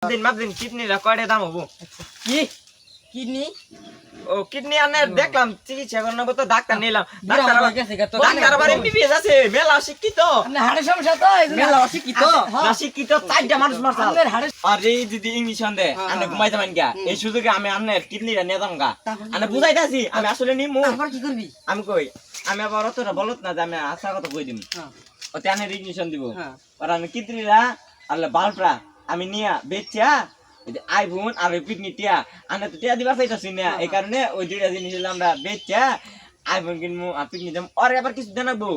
দিন কিডনিটা কয়টা দাম হবো? কি কিডনি ও কিডনি আনে দেখলাম চিকিৎসা করতে তো ডাক্তার নিলাম ডাক্তার ডাক্তার আবার এমবিবিএস আছে মেলা শিক্ষিত আপনার হাড়ের সমস্যা তো মেলা অশিক্ষিত না শিক্ষিত চারটা মানুষ মারছে আপনার হাড়ের আর এই যদি ইংলিশ আনতে আনে ঘুমাইতে পারেন গা এই সুযোগে আমি আনের কিডনিটা নিয়ে যাম গা আনে বুঝাইতাছি আমি আসলে নিমু আবার কি করবি আমি কই আমি আবার অতটা বলত না যে আমি আশা কথা কই দিম ওতে আনের ইংলিশন দিব আর আমি কিডনিরা আর বাল্বরা আমি নিয়া বেচা আইফোন আর পিকনিক টিয়া আনে তো টিয়া দিবা চাইতাছি না এই কারণে ওই দুইটা জিনিস আমরা বেচা আইফোন কিনবো আর পিকনিক যাবো আর এবার কিছু জানাবো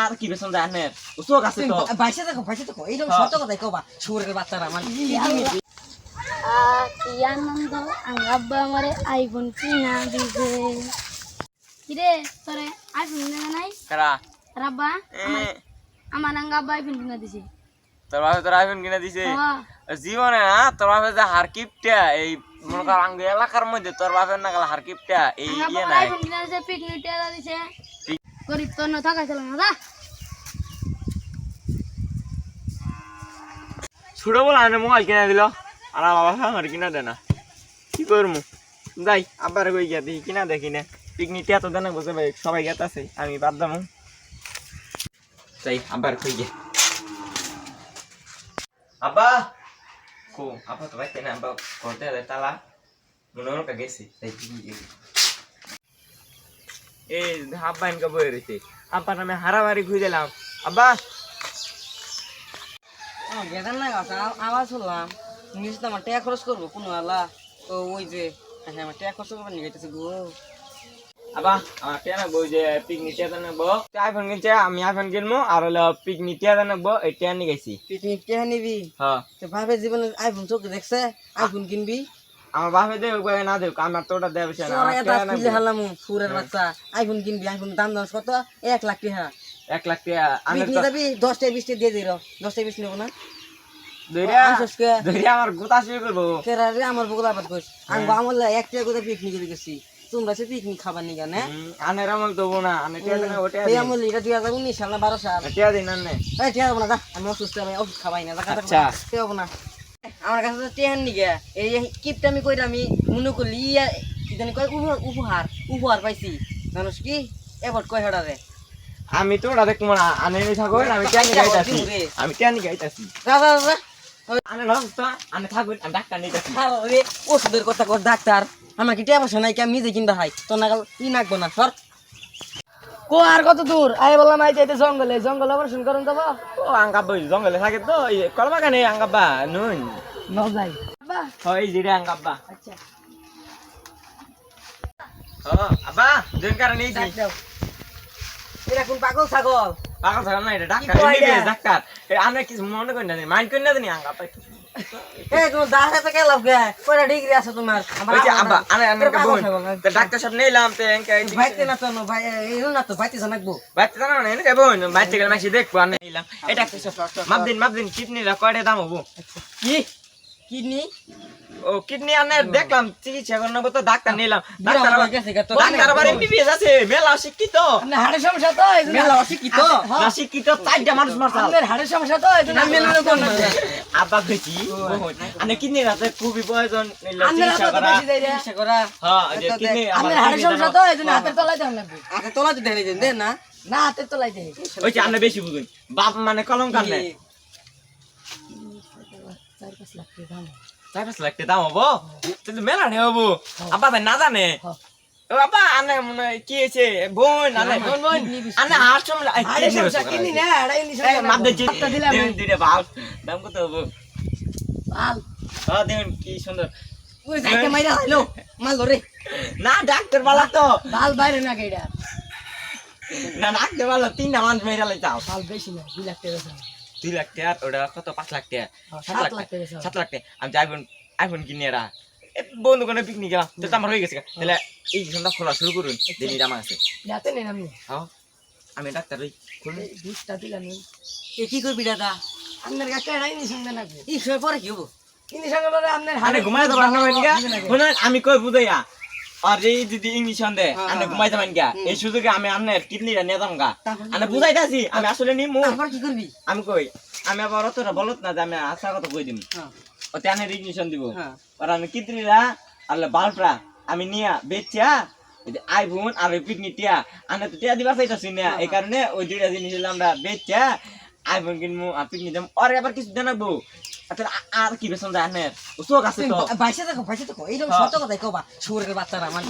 আর কি বেসন যায় আনের চোখ আছে তো বাইসে দেখো এইরকম সত্য কথাই কবা সুরের বাচ্চারা মানে কি আনন্দ আব্বা আমারে আইফোন কিনা দিছে কিরে তোরে আইফোন কিনা নাই কারা রাব্বা আমার আব্বা আইফোন কিনা দিছে তোর বাবা তোর আইফোন কিনা দিছে জীবনে না তোর বাবা যে হারকিপটা এই মনে কর আঙ্গ এলাকার মধ্যে তোর বাপের না গেল হারকিপটা এই ইয়ে নাই আইফোন কিনা দিছে পিকনিক টিয়া দিছে গরিব তো না থাকা ছিল না ছোট বলা মোবাইল কিনা দিল আর বাবা আমার কিনা দেয় না কি করবো যাই আবার কই গিয়া দেখি কিনা দেখি না পিকনিকটা এত দেনা বুঝে ভাই সবাই গেতাছে আমি বাদ দামু যাই আবার কই গিয়া আব্বা কো আব্বা তো বাইতে না আব্বা করতে দে তালা মনে হলো গেছে তাই কি এই আব্বা ইনকা বই রইছে আব্বা নামে হারাবাড়ি খুঁজে দিলাম আব্বা গেদান না আওয়াজ শুনলাম নিশ্চিত আমার টাকা খরচ করবো কোনো আল্লাহ তো ওই যে হ্যাঁ আমার টাকা খরচ করবো নিয়ে গেছে গো আবা আমার টিয়া নাকবো যে পিকনিক টিয়া নাকবো আইফোন কিনছে আমি আইফোন কিনবো আর হলো পিকনিক টিয়া নাকবো এই টিয়া নিয়ে গেছি পিকনিক টাকা নিবি হ্যাঁ তো ভাবে জীবনে আইফোন চোখে দেখছে আইফোন কিনবি আমার বাপে দেব না দেব আমার তোটা দেব সে না হালামু সুরের বাচ্চা আইফোন কিনবি আইফোন দাম দাম কত 1 লাখ টাকা 1 লাখ টাকা আমি পিকনিক যাবি 10 টাকা 20 টাকা দিয়ে দিরো 10 টাকা 20 নেব না দইরা আমার গোতা শুরু করবো কেরারে আমার বগলা বাদ কইস আমি আমল এক টাকা করে পিকনিক করে গেছি তোমরা সে পিকনিক খাবার নি কেন আনের আমল দেবো না আনে টিয়া দেন ওটা এই আমল এটা 2019 সাল না 12 সাল টিয়া দিন আনে এই টিয়া দেব না দা আমি অসুস্থ আমি ওষুধ খাবাই না টাকা আচ্ছা টিয়া দেব না আমার কাছে তো টিয়া নি গে এই কিপটা আমি কইরা আমি মনে করলি ইদানি কই উপহার পাইছি মানুষ কি এবার কয় হড়ারে আমি তোটা দেখবো না আনে নি থাকো আমি টিয়া নি গাইতাছি আমি টিয়া নি গাইতাছি দাদা দাদা আনে লম তো আনে থাকো আমি ডাক্তার নিতেছি আরে ওষুধের কথা কর ডাক্তার আমার কি টিয়া পয়সা নাই কি আমি নিজে কিনবা খাই তো নাগাল ই নাকবো না সর কো আর কত দূর আই বললাম আই যাইতে জঙ্গল অপারেশন করুন তো ও আঙ্গাব্বা জঙ্গলে থাকে তো কলমা কানে আঙ্গাব্বা নুন ন যাই বাবা হয় জিরে আঙ্গাব্বা আচ্ছা ও আব্বা দিন কারণে এই এরা কোন পাগল ছাগল পাগল ছাগল না এটা ডাক্তার এমবিবিএস ডাক্তার আমরা কিছু মনে করি না মাইন্ড করি না জানি আঙ্গাব্বা এই তোমার দাঁড়া তো গেল গে কয়টা ডিগ্রি আছে তোমার ওই যে আব্বা আনে বোন তো ডাক্তার সাহেব নিলাম তো এনকে ভাইতে না তো ভাই এই না তো ভাইতে জানাকবো বাইতে জানা না এনকে বোন বাইতে গেলে মাসি দেখবো আনে নিলাম এটা মাপদিন কিডনিটা কয়টা দাম হবো কি কিডনি ও কিডনি আনে দেখলাম চিকিৎসা করতে তো ডাক্তার নিলাম ডাক্তার আবার এমবিবিএস আছে মেলা শিক্ষিত আপনার হাড়ের সমস্যা তো মেলা অশিক্ষিত না শিক্ষিত চারটা মানুষ মারছে আপনার হাড়ের সমস্যা তো এজন্য আমি মেলা কোন আব্বা কইছি আনে কিডনি রাতে খুবই প্রয়োজন চিকিৎসা করা হ্যাঁ কিডনি আপনার হাড়ের সমস্যা তো এজন্য হাতের তলায় দেন লাগবে হাতের তলায় ঢেলে দেন দেন না না হাতের তলায় দেন ওই যে আনে বেশি বুঝুন বাপ মানে কলম কানে 4-5 লাখ টাকা দাম 4-5 লাখ টাকা দাম হবো কিন্তু মেলা নেই হবো আব্বা ভাই না জানে ও বাবা আনে মনে কি হয়েছে বোন আনে বোন আনে আশ্রম কিডনি না এটা ইংলিশ মাপ দিচ্ছি দিলে বাপ দাম কত হবো ভাল হ্যাঁ দেখুন কি সুন্দর ওই যাইতে মাইরা হলো মাল ধরে না ডাক্তার বলা তো ভাল বাইরে না গেডা না ডাক্তার বলা 3টা মানুষ মেরে লাইতাও ভাল বেশি না 2 লাখ টাকা 2 লাখ টাকা ওটা কত 5 লাখ টাকা 7 লাখ টাকা 7 লাখ টাকা আমি আইফোন কিনে এরা বন্ধু কোনো পিকনিক গেলাম তো আমার হয়ে গেছে তাহলে এই সন্ধ্যা খোলা শুরু করুন দিদি আমার আছে যাতে নেন আমি হ্যাঁ আমি ডাক্তার ওই খুলুন 20টা দিলাম এ কি করবি দাদা আপনার কাছে এরাই নি সঙ্গে নাকি এই সময় পরে কি হবো ইংলিশ সঙ্গে পরে আপনার আরে ঘুমাই তো বানা মাইনগা শুনুন আমি কই বুঝাইয়া আর এই যদি ইংলিশ আনতে আনে ঘুমাই যাবেন গা এই সুযোগে আমি আনের কিডনিটা নিয়ে যাম গা আনে বুঝাইতাছি আমি আসলে নিমু আবার কি করবি আমি কই আমি আবার অতটা বলত না যে আমি আশা কথা কই দিম ওতে আনে রিগনিশন দিব হ্যাঁ আর আমি কিত্রিরা আর বাল্বটা আমি নিয়া বেচা ওই যে আইফোন আর ওই পিকনিক টিয়া আনে তো টিয়া দিবার চাইতাছি না এই কারণে ওই দুইটা জিনিস আমরা বেচা আইফোন কিনবো আর পিকনিক যাবো আর এবার কিছু জানাবো আর কি বেসন যায় আনের ও চোখ আছে তো বাইসে দেখো এইরকম সত্য কথাই কবা সুরের বাচ্চারা মানে